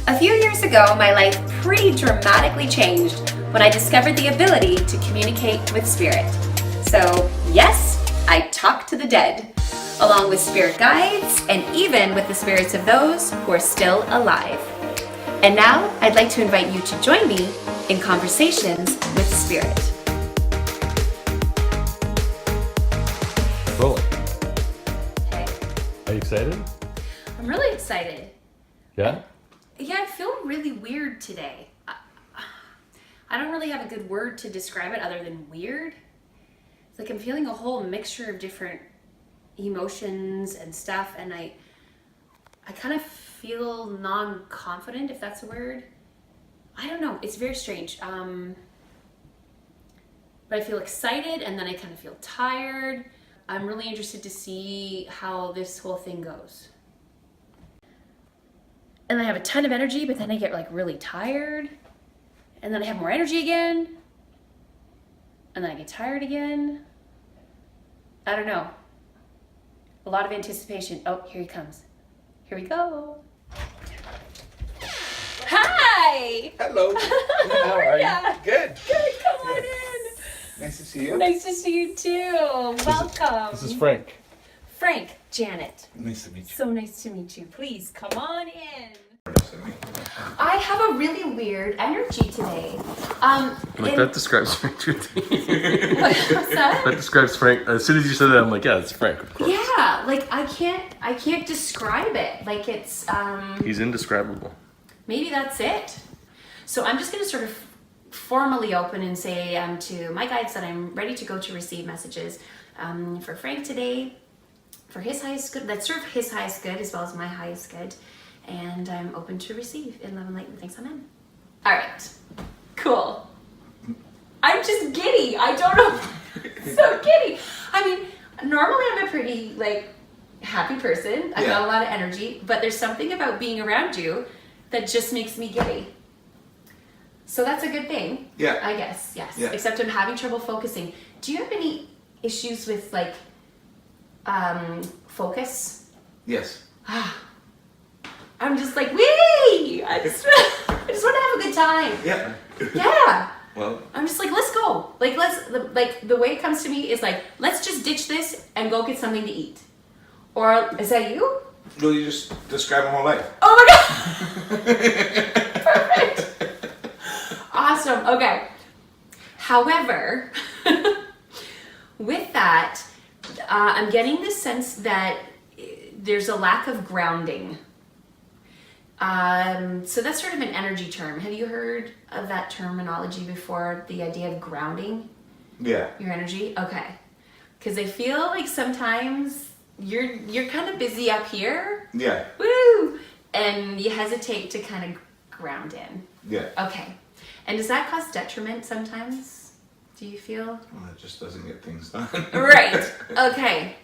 A few years ago, my life pretty dramatically changed when I discovered the ability to communicate with spirit. So yes, I talk to the dead, along with spirit guides and even with the spirits of those who are still alive. And now I'd like to invite you to join me in conversations with spirit. Rolling. Okay. Are you excited? I'm really excited. Yeah? Yeah, I feel really weird today. I don't really have a good word to describe it other than weird. It's like I'm feeling a whole mixture of different emotions and stuff, and I kind of feel non-confident, if that's a word. I don't know. It's very strange. But I feel excited, and then I kind of feel tired. I'm really interested to see how this whole thing goes. And I have a ton of energy, but then I get like really tired. And then I have more energy again. And then I get tired again. I don't know. A lot of anticipation. Oh, here he comes. Here we go. Hi! Hello. How are you? Good. Good, come on in. Nice to see you. Nice to see you too. Welcome. This is Frank. Frank, Janet. Nice to meet you. So nice to meet you. Please come on in. Nice to meet you. I have a really weird energy today. That describes Frank too. What's that? That describes Frank. As soon as you said that, I'm like, yeah, it's Frank, of course. Yeah, like I can't describe it. Like it's He's indescribable. maybe that's it. So I'm just gonna sort of formally open and say to my guides that I'm ready to go to receive messages for Frank today, for his highest good. Let's serve his highest good as well as my highest good. And I'm open to receive in love and light and thanks, amen. All right, cool. I'm just giddy. I don't know. So giddy. I mean, normally I'm a pretty happy person. I've got a lot of energy, but there's something about being around you that just makes me giddy. So that's a good thing. Yeah. I guess, yes. Yeah. Except I'm having trouble focusing. Do you have any issues with focus? Yes. I'm just like, wee! I just want to have a good time. Yeah. Yeah. Well. I'm just like, let's go. The way it comes to me is let's just ditch this and go get something to eat. Or is that you? Well, you just described my whole life. Oh my god! Perfect. Awesome. Okay. However, with that, I'm getting the sense that there's a lack of grounding. So that's sort of an energy term. Have you heard of that terminology before? The idea of grounding Yeah. your energy? Okay. Because I feel like sometimes you're kind of busy up here. Yeah. Woo! And you hesitate to kind of ground in. Yeah. Okay. And does that cause detriment sometimes? Do you feel? Well, it just doesn't get things done. Right. Okay.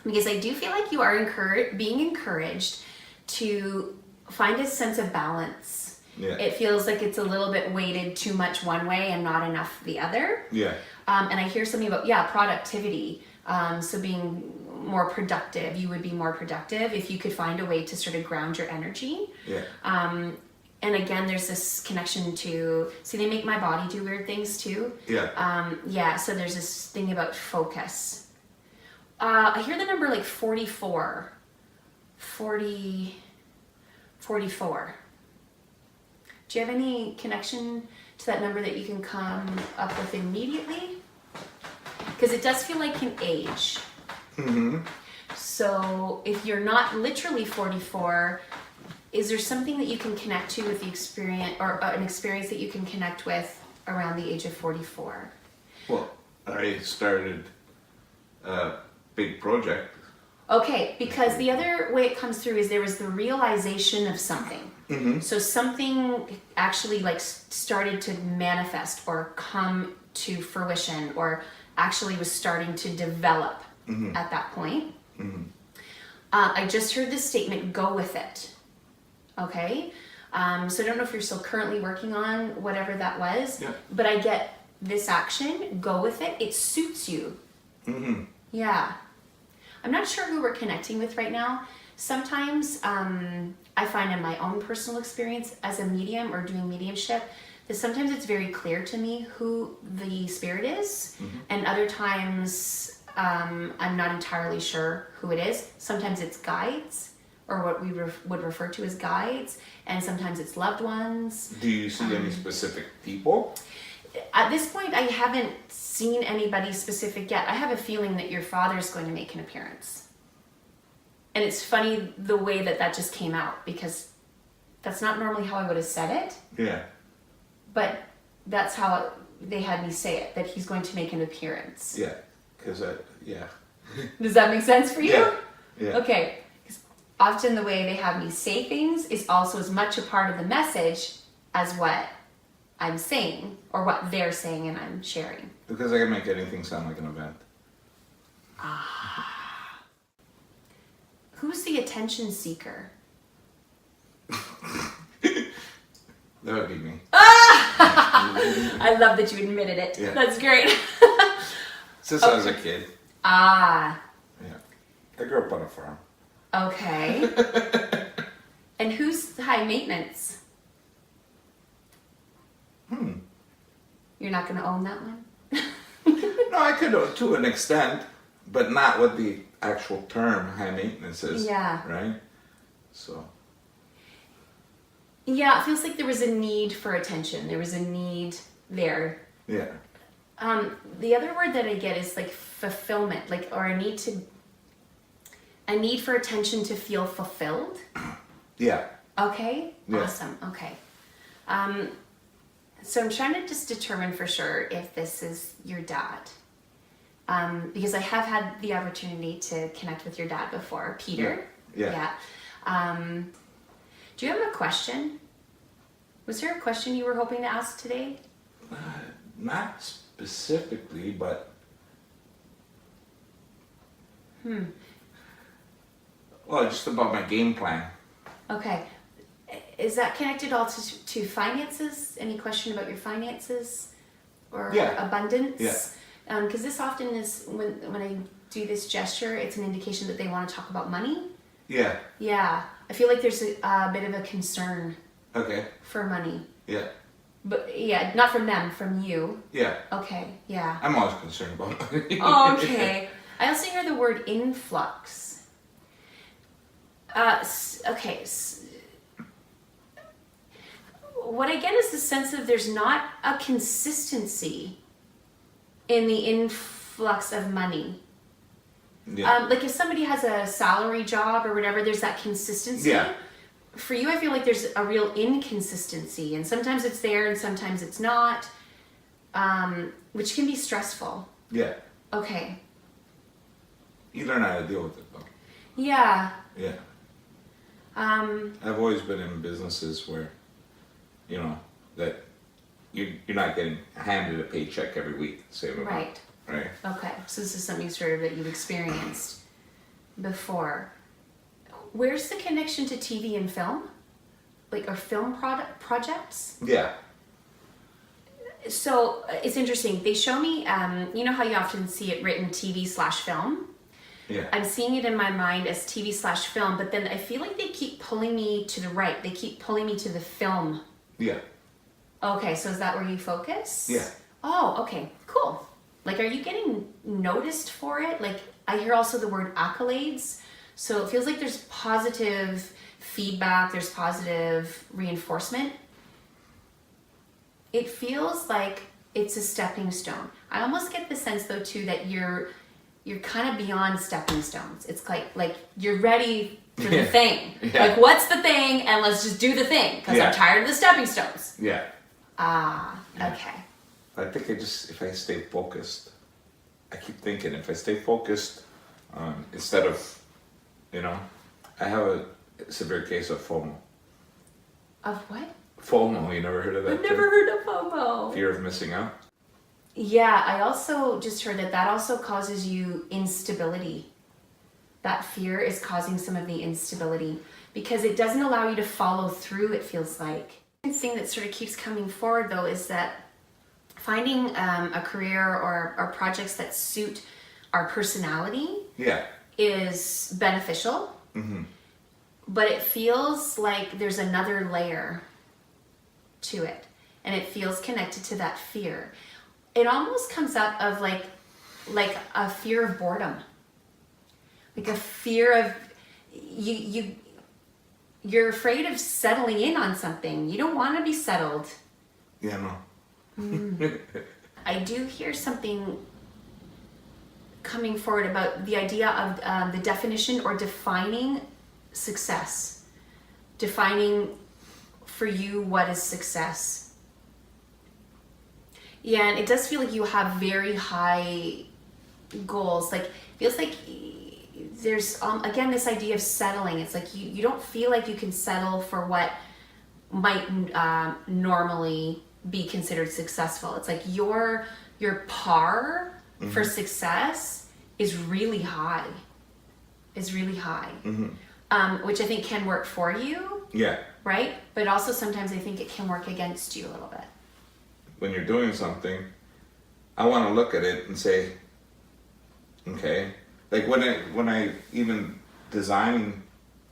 Because I do feel like you are being encouraged to find a sense of balance. Yeah. It feels like it's a little bit weighted too much one way and not enough the other. Yeah. And I hear something about, productivity. So being more productive, you would be more productive if you could find a way to sort of ground your energy. Yeah. And again, there's this connection to, see, they make my body do weird things too. Yeah. So there's this thing about focus. I hear the number 44. 44. Do you have any connection to that number that you can come up with immediately? Because it does feel like an age. Mm-hmm. So if you're not literally 44, is there something that you can connect to with the experience, or an experience that you can connect with around the age of 44? Well, I started a big project. Okay, because the other way it comes through is there was the realization of something. Mm-hmm. So something actually started to manifest or come to fruition, or actually was starting to develop at that point. Mm-hmm. I just heard this statement, go with it. Okay? So I don't know if you're still currently working on whatever that was, but I get this action, go with it. It suits you. Mm-hmm. Yeah. I'm not sure who we're connecting with right now. Sometimes I find in my own personal experience as a medium or doing mediumship, that sometimes it's very clear to me who the spirit is, and other times I'm not entirely sure who it is. Sometimes it's guides, or what we would refer to as guides, and sometimes it's loved ones. Do you see any specific people? At this point, I haven't seen anybody specific yet. I have a feeling that your father's going to make an appearance. And it's funny the way that just came out, because that's not normally how I would have said it, Yeah. but that's how they had me say it, that he's going to make an appearance. Yeah. Because yeah. Does that make sense for you? Yeah. Yeah. Okay. 'Cause often the way they have me say things is also as much a part of the message as what I'm saying, or what they're saying and I'm sharing. Because I can make anything sound like an event. Who's the attention seeker? That would be me. I love that you admitted it. Yeah. That's great. Since I was a kid. Ah, Yeah. I grew up on a farm. okay. And who's high maintenance? You're not going to own that one? No, I could to an extent, but not what the actual term high maintenance is. Yeah. Right? So. Yeah, it feels like there was a need for attention. There was a need there. Yeah. The other word that I get is like fulfillment, like, or a need for attention to feel fulfilled. Yeah. Okay. Yeah. Awesome. Okay. So I'm trying to just determine for sure if this is your dad. Because I have had the opportunity to connect with your dad before, Peter. Yeah. Do you have a question? Was there a question you were hoping to ask today? Not specifically, but. Well, just about my game plan. Okay. Is that connected all to finances? Any question about your finances or abundance? Yeah. Because this often is, when I do this gesture, it's an indication that they want to talk about money. Yeah. Yeah. I feel like there's a bit of a concern Okay. for money. Yeah. But yeah, not from them, from you. Yeah. Okay, yeah. I'm always concerned about money. Okay. I also hear the word influx. Okay. What I get is the sense of there's not a consistency in the influx of money. Yeah. Like if somebody has a salary job or whatever, there's that consistency. Yeah. For you, I feel like there's a real inconsistency, and sometimes it's there and sometimes it's not, which can be stressful. Yeah. Okay. You learn how to deal with it, though. Yeah. Yeah. I've always been in businesses where, you know, that you're not getting handed a paycheck every week, same amount. Right. Right. Okay. So this is something sort of that you've experienced before. Where's the connection to TV and film? Like, or film projects? Yeah. So it's interesting. They show me, you know how you often see it written TV/film? Yeah. I'm seeing it in my mind as TV/film, but then I feel like they keep pulling me to the right. They keep pulling me to the film. Yeah. Okay, so is that where you focus? Yeah. Oh, okay, cool. Like, are you getting noticed for it? Like, I hear also the word accolades. So it feels like there's positive feedback, there's positive reinforcement. It feels like it's a stepping stone. I almost get the sense though too that you're kind of beyond stepping stones. It's like you're ready for the thing. Yeah. Like, what's the thing? And let's just do the thing because I'm tired of the stepping stones. Yeah. Okay. I think if I stay focused, I keep thinking if I stay focused, instead of, you know, I have a severe case of FOMO. Of what? FOMO, you never heard of that? I've never heard of FOMO. Fear of missing out? Yeah, I also just heard that also causes you instability. That fear is causing some of the instability because it doesn't allow you to follow through, it feels like. The thing that sort of keeps coming forward though is that finding a career or projects that suit our personality Yeah. is beneficial. Mm-hmm. but it feels like there's another layer to it, and it feels connected to that fear. It almost comes out of like a fear of boredom, like a fear of you're afraid of settling in on something. You don't want to be settled. Yeah, no. I do hear something coming forward about the idea of the definition or defining success, defining for you what is success. Yeah, and it does feel like you have very high goals. Like, feels like there's again this idea of settling. It's like you don't feel like you can settle for what might normally be considered successful. It's like your par for success is really high. Which I think can work for you. Yeah. Right? But also sometimes I think it can work against you a little bit. When you're doing something, I want to look at it and say, okay, like when I even designing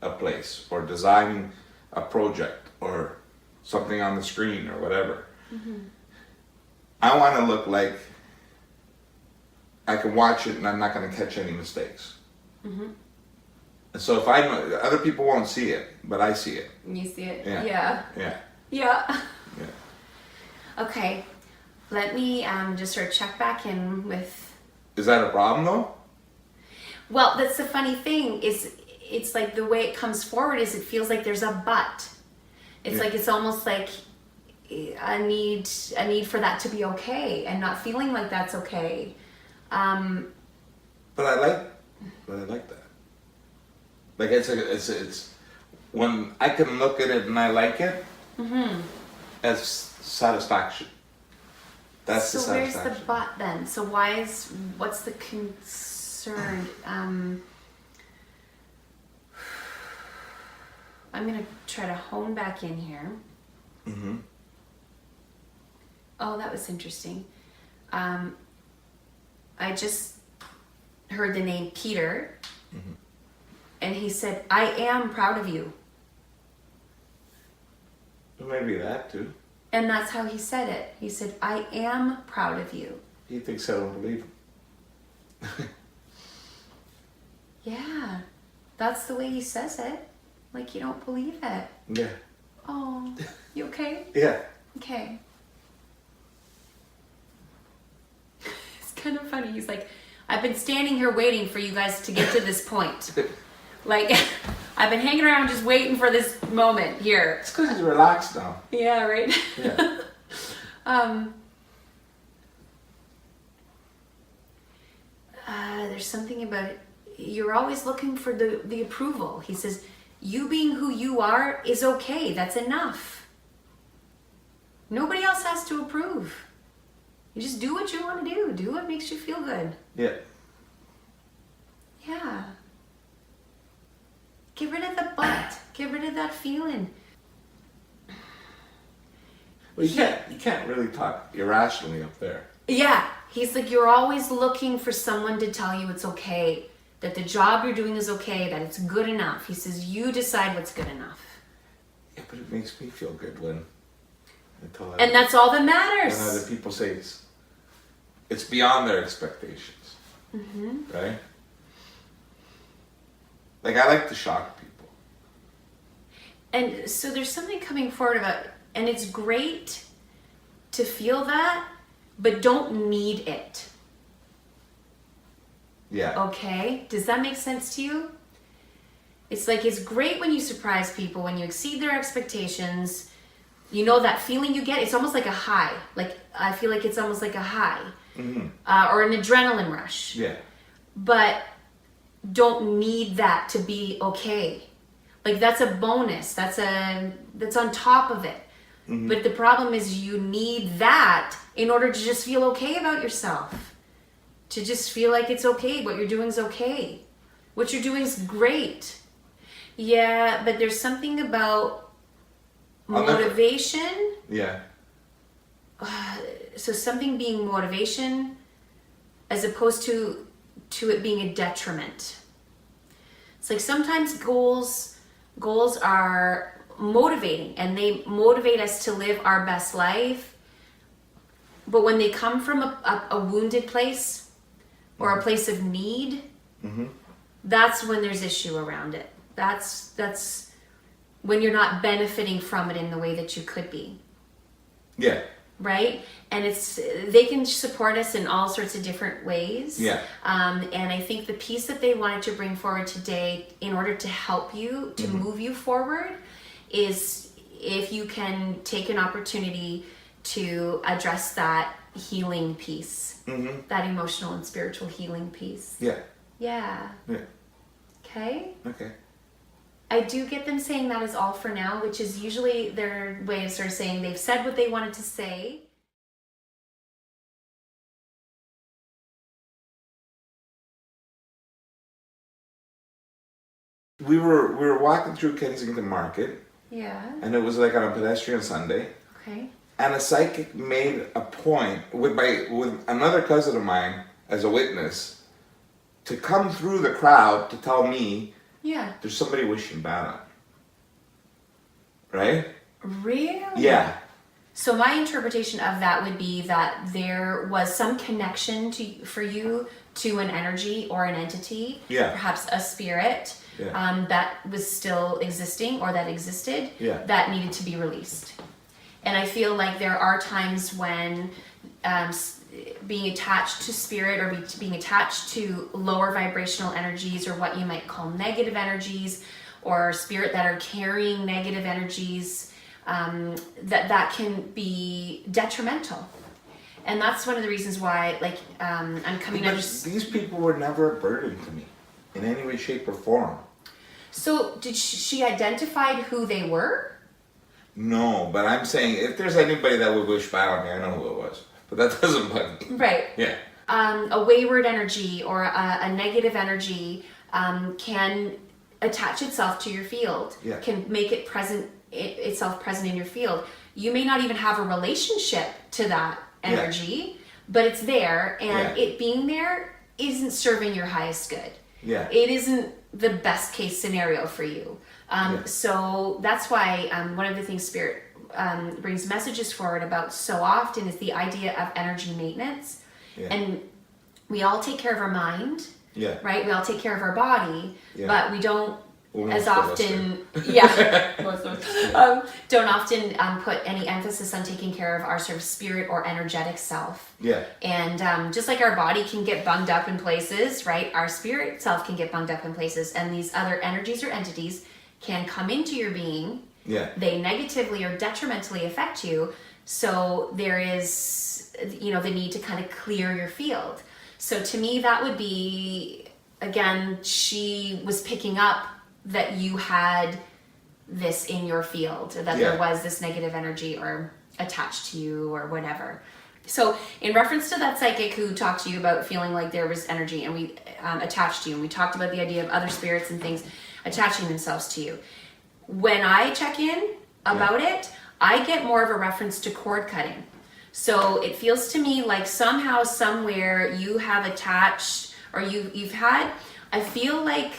a place or designing a project or something on the screen or whatever, I want to look like I can watch it and I'm not going to catch any mistakes. And so if I know, other people won't see it, but I see it. You see it? Yeah. Yeah. Okay. Let me just sort of check back in with... Is that a problem though? Well, that's the funny thing is it's like the way it comes forward is it feels like there's a but. It's like it's almost like a need for that to be okay and not feeling like that's okay. But I like that. Like it's when I can look at it and I like it, as satisfaction. That's so the satisfaction. where's the but then? So what's the concern? I'm gonna try to hone back in here. Oh, that was interesting. I just heard the name Peter, and he said, "I am proud of you." Maybe that too. And that's how he said it. He said, "I am proud of you." He thinks I don't believe him. Yeah, that's the way he says it. Like you don't believe it. Yeah. Oh, you okay? Yeah. Okay. It's kind of funny. He's like, I've been standing here waiting for you guys to get to this point. Like, I've been hanging around just waiting for this moment here. It's because he's relaxed now. Yeah, right? Yeah. There's something about it. You're always looking for the approval. He says, you being who you are is okay. That's enough. Nobody else has to approve. You just do what you want to do. Do what makes you feel good. Yeah. Yeah. Get rid of the but. Get rid of that feeling. Well, you can't really talk irrationally up there. Yeah. He's like, you're always looking for someone to tell you it's okay. That the job you're doing is okay. That it's good enough. He says, you decide what's good enough. Yeah, but it makes me feel good when I tell And that's all that matters. when other people say it's beyond their expectations. Right? Like, I like to shock people. And so there's something coming forward about, and it's great to feel that, but don't need it. Yeah. Okay? Does that make sense to you? It's like, it's great when you surprise people, when you exceed their expectations. You know that feeling you get? It's almost like a high. Like, I feel like it's almost like a high. Or an adrenaline rush. Yeah. But don't need that to be okay. Like, that's a bonus. That's on top of it. But the problem is you need that in order to just feel okay about yourself. To just feel like it's okay. What you're doing is okay. What you're doing is great. Yeah, but there's something about motivation. Yeah. So something being motivation as opposed to it being a detriment. It's like sometimes goals Goals are motivating, and they motivate us to live our best life. But when they come from a wounded place or a place of need, that's when there's issue around it. That's when you're not benefiting from it in the way that you could be. Yeah. Right? And they can support us in all sorts of different ways. Yeah. And I think the piece that they wanted to bring forward today in order to help you, to move you forward, is if you can take an opportunity to address that healing piece, that emotional and spiritual healing piece. Yeah. Yeah. Yeah. Okay? Okay. I do get them saying that is all for now, which is usually their way of sort of saying they've said what they wanted to say. We were walking through Kensington Market, Yeah. and it was like on a pedestrian Sunday, Okay. and a psychic made a point with another cousin of mine as a witness to come through the crowd to tell me Yeah. there's somebody wishing bad on me. Right? Really? Yeah. So my interpretation of that would be that there was some connection for you to an energy or an entity, Yeah. perhaps a spirit, Yeah. that was still existing or that existed, Yeah. that needed to be released. And I feel like there are times when being attached to spirit or being attached to lower vibrational energies, or what you might call negative energies, or spirit that are carrying negative energies, that can be detrimental. And that's one of the reasons why, like, I'm coming But under. these people were never a burden to me in any way, shape, or form. So did she identified who they were? No, but I'm saying if there's anybody that would wish bad on me, I know who it was. But that doesn't bug me. Right. Yeah. A wayward energy or a negative energy can attach itself to your field, Yeah. can make it itself present in your field. You may not even have a relationship to that energy, but it's there, and it being there isn't serving your highest good. Yeah. It isn't the best case scenario for you. So that's why one of the things Spirit brings messages forward about so often is the idea of energy maintenance. Yeah. And we all take care of our mind, Yeah. right? We all take care of our body, but we don't as most of us often, don't often put any emphasis on taking care of our sort of spirit or energetic self. Yeah. And just like our body can get bunged up in places, right? Our spirit self can get bunged up in places, and these other energies or entities can come into your being. Yeah. They negatively or detrimentally affect you. So there is, the need to kind of clear your field. So to me, that would be, again, she was picking up that you had this in your field, or that there was this negative energy or attached to you or whatever. So in reference to that psychic who talked to you about feeling like there was energy, and we attached to you, and we talked about the idea of other spirits and things attaching themselves to you. When I check in about it, I get more of a reference to cord cutting. So it feels to me like somehow, somewhere you have attached, or you've had, I feel like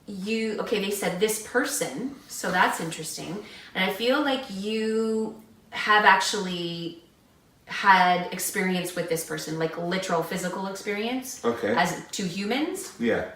they said this person, so that's interesting. And I feel like you have actually had experience with this person, like literal physical experience. Okay. As two humans. Yeah.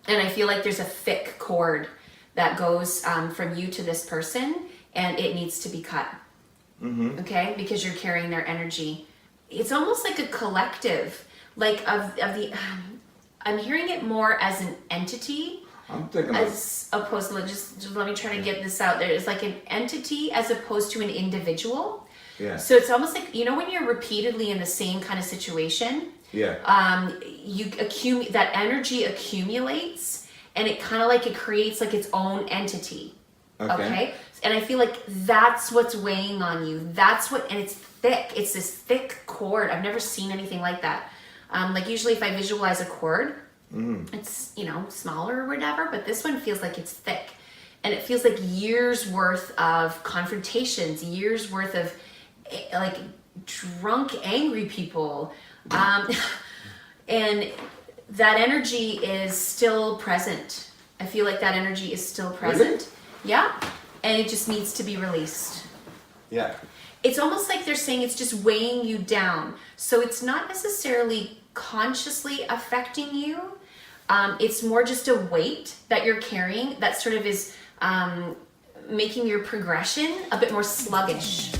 And I feel like there's a thick cord that goes from you to this person, and it needs to be cut. Mm-hmm. Okay? Because you're carrying their energy. It's almost like a collective, like of the, I'm hearing it more as an entity. I'm thinking as opposed to, just let me try to get this out there. It's like an entity as opposed to an individual. Yeah. So it's almost like, when you're repeatedly in the same kind of situation, that energy accumulates, and it kind of like it creates like its own entity. Okay. And I feel like that's what's weighing on you. And it's thick. It's this thick cord. I've never seen anything like that. Like usually if I visualize a cord, it's, smaller or whatever, but this one feels like it's thick. And it feels like years worth of confrontations, years worth of like drunk, angry people. And that energy is still present. I feel like that energy is still present. Yeah. And it just needs to be released. Yeah. It's almost like they're saying it's just weighing you down. So it's not necessarily consciously affecting you. It's more just a weight that you're carrying that sort of is making your progression a bit more sluggish.